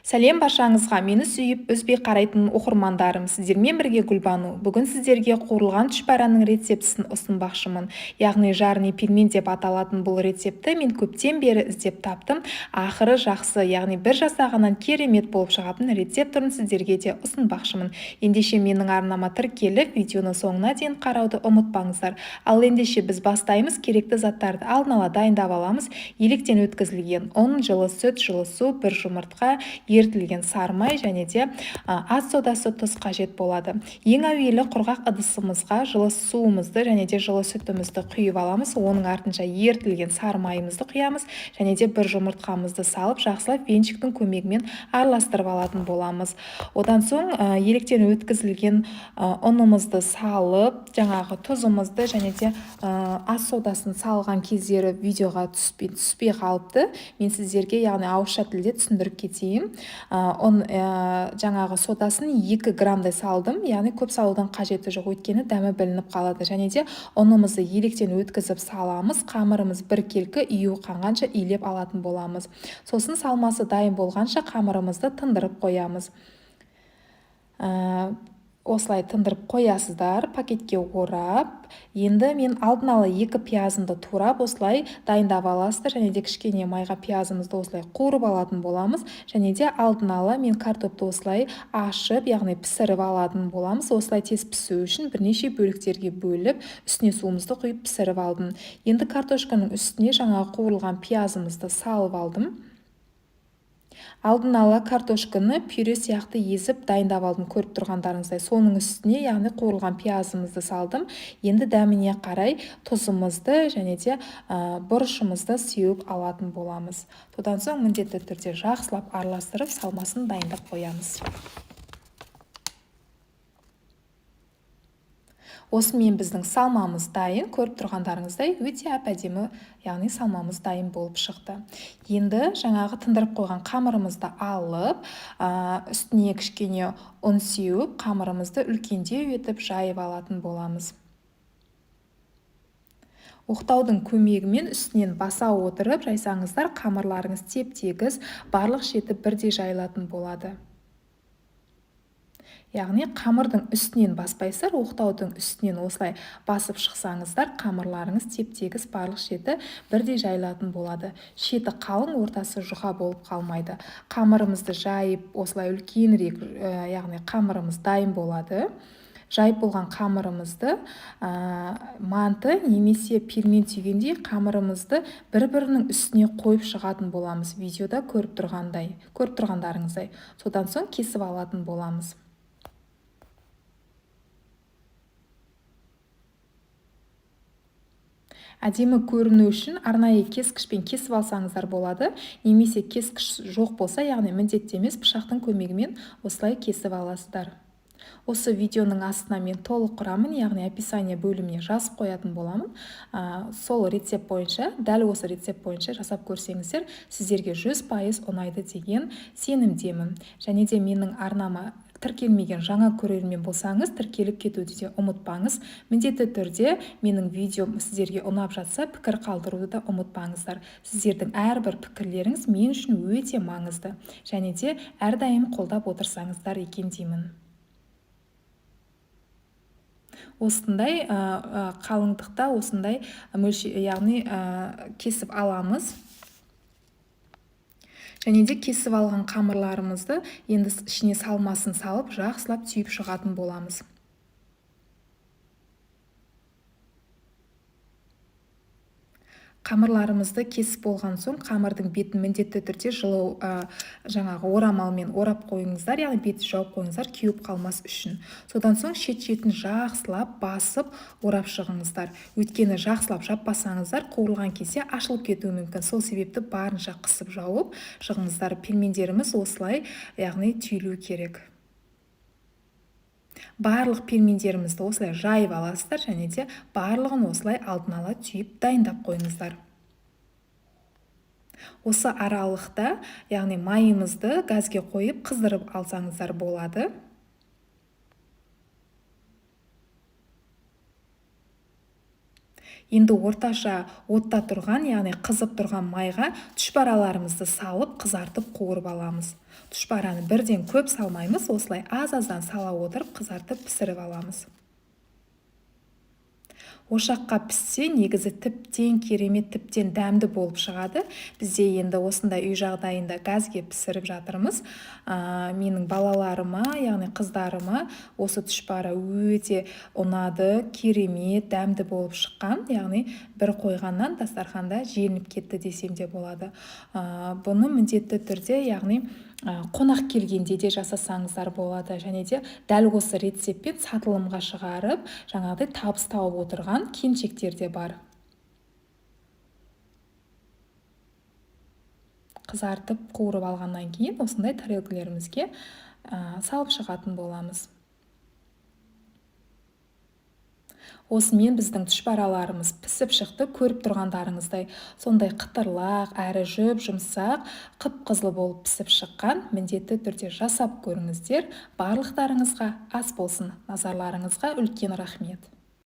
Сәлем баршаңызға, мені сүйіп үзбей қарайтын оқырмандарым, сіздермен бірге Гүлбану. Бүгін сіздерге қуырылған түшпәраның рецептісін ұсынбақшымын. Яғни жарни пельмен деп аталатын бұл рецепті мен көптен бері іздеп таптым. Ақыры жақсы, яғни бір жасағаннан керемет болып шығатын рецепт түрін сіздерге де ұсынбақшымын. Ендеше менің арнама тіркеліп, видеоны соңына дейін қарауды ұмытпаңыздар. Ал ендеше біз бастаймыз. Керекті заттарды алдын ала дайындап аламыз. Електен өткізілген ұн, жылы сүт, жылы су, бір жұмыртқа, ертілген сары май және де ас содасы, тұз қажет болады. Ең әуелі құрғақ ыдысымызға жылы суымызды және де жылы сүтімізді құйып аламыз. Оның артынша ертілген сары майымызды құямыз және де бір жұмыртқамызды салып, жақсылап венчиктің көмегімен араластырып алатын боламыз. Одан соң електен өткізілген ұнымызды салып, жаңағы тұзымызды және де ас содасын салған кездері видеоға түспей қалыпты. Мен сіздерге яғни ауызша тілде түсіндіріп кетейін. Жаңағы содасын 2 граммдай салдым, яғни көп салудан қажеті жоқ, өйткені дәмі білініп қалады. Және де ұнымызды електен өткізіп саламыз, қамырымыз біркелкі июі қанғанша илеп алатын боламыз. Сосын салмасы дайын болғанша қамырымызды тындырып қоямыз. Осылай тындырып қоясыздар, пакетке орап. Енді мен алдын ала 2 пиязымды турап осылай дайындап аласыздар, және де кішкене майға пиязымызды осылай қуырып алатын боламыз. Және де алдын ала мен картопты осылай ашып, яғни пісіріп алатын боламыз. Осылай тез пісу үшін бірнеше бөліктерге бөліп, үстіне суымызды құйып пісіріп алдым. Енді картошканың үстіне жаңағы қуырылған пиязымызды салып алдым. Алдын ала картошканы пюре сияқты езіп дайындап алдым, көріп тұрғандарыңыздай. Соның үстіне, яғни қуырылған пиязымызды салдым. Енді дәміне қарай тұзымызды және де бұрышымызды сеуіп алатын боламыз. Содан соң міндетті түрде жақсылап араластырып, салмасын дайындап қоямыз. Осымен біздің салмамыз дайын, көріп тұрғандарыңыздай өте әп-әдемі, яғни салмамыз дайын болып шықты. Енді жаңағы тындырып қойған қамырымызды алып, үстіне кішкене ұн сеуіп, қамырымызды үлкендеу етіп жайып алатын боламыз. Оқтаудың көмегімен үстінен баса отырып жайсаңыздар, қамырларыңыз теп-тегіс, барлық шеті бірдей жайылатын болады. Яғни қамырдың үстінен баспайсыздар, оқтаудың үстінен осылай басып шықсаңыздар, қамырларыңыз теп-тегіс барлық шеті бірдей жайылатын болады. Шеті қалың, ортасы жұқа болып қалмайды. Қамырымызды жайып, осылай үлкенірек, яғни қамырымыз дайын болады. Жайып болған қамырымызды манты немесе пельмен түйгендей қамырымызды бір-бірінің үстіне қойып шығатын боламыз. Видеода көріп тұрғандарыңыздай. Содан соң кесіп алатын боламыз. Әдемі көріну үшін арнайы кескішпен кесіп алсаңыздар болады. Немесе кескіш жоқ болса, яғни міндетті емес, пышақтың көмегімен осылай кесіп аласыздар. Осы видеоның астына мен толық құрамын, яғни описание бөліміне жазып қоятын боламын. Сол рецепт бойынша, дәл осы рецепт бойынша жасап көрсеңіздер, сіздерге 100% ұнайды деген сенімдемін. Және де менің арнама тіркелмеген жаңа көрермен болсаңыз, тіркеліп кетуді де ұмытпаңыз. Міндетті түрде менің видеом сіздерге ұнап жатса, пікір қалдыруды да ұмытпаңыздар. Сіздердің әрбір пікірлеріңіз мен үшін өте маңызды. Және де әрдайым қолдап отырсаңыздар екен деймін. Осындай қалыңдықта, осындай яғни кесіп аламыз. Және де кесіп алған қамырларымызды енді ішіне салмасын салып, жақсылап түйіп шығатын боламыз. Қамырларымызды кесіп болған соң, қамырдың бетін міндетті түрде жылы жаңағы орамалмен орап қойыңыздар, яғни бетін жауып қойыңыздар, кеуіп қалмас үшін. Содан соң шет-шетін жақсылап басып орап шығыңыздар. Өйткені жақсылап жаппасаңыздар, қуырылған кезде ашылып кетуі мүмкін. Сол себепті барынша қысып жауып шығыңыздар. Пельмендеріміз осылай, яғни түйілу керек. Барлық пельмендерімізді осылай жайып аласыздар, және де барлығын осылай алдын ала түйіп дайындап қойыңыздар. Осы аралықта, яғни майымызды газге қойып қыздырып алсаңыздар болады. Енді орташа отта тұрған, яғни қызып тұрған майға тұшпараларымызды салып, қызартып қуырып аламыз. Тұшпараны бірден көп салмаймыз, осылай аз-аздан сала отырып қызартып пісіріп аламыз. Ошаққа піссе, негізі тіптен керемет, тіптен дәмді болып шығады. Бізде енді осындай үй жағдайында газге пісіріп жатырмыз. Менің балаларыма, яғни қыздарыма осы тұшпара өте ұнады, керемет, дәмді болып шыққан. Яғни бір қойғаннан дастарханда желініп кетті десем де болады. Бұны міндетті түрде, яғни қонақ келгенде де жасасаңыздар болады, және де дәл осы рецептпен сатылымға шығарып, жаңағыдай табыс тауып отырған келіншектер де бар. Қызартып қуырып алғаннан кейін осындай тарелкаларымызге салып шығатын боламыз. Осымен біздің тұшпараларымыз пісіп шықты, көріп тұрғандарыңыздай сондай қытырлақ, әрі жұмсақ, қып-қызыл болып пісіп шыққан. Міндетті түрде жасап көріңіздер. Барлықтарыңызға ас болсын. Назарларыңызға үлкен рахмет.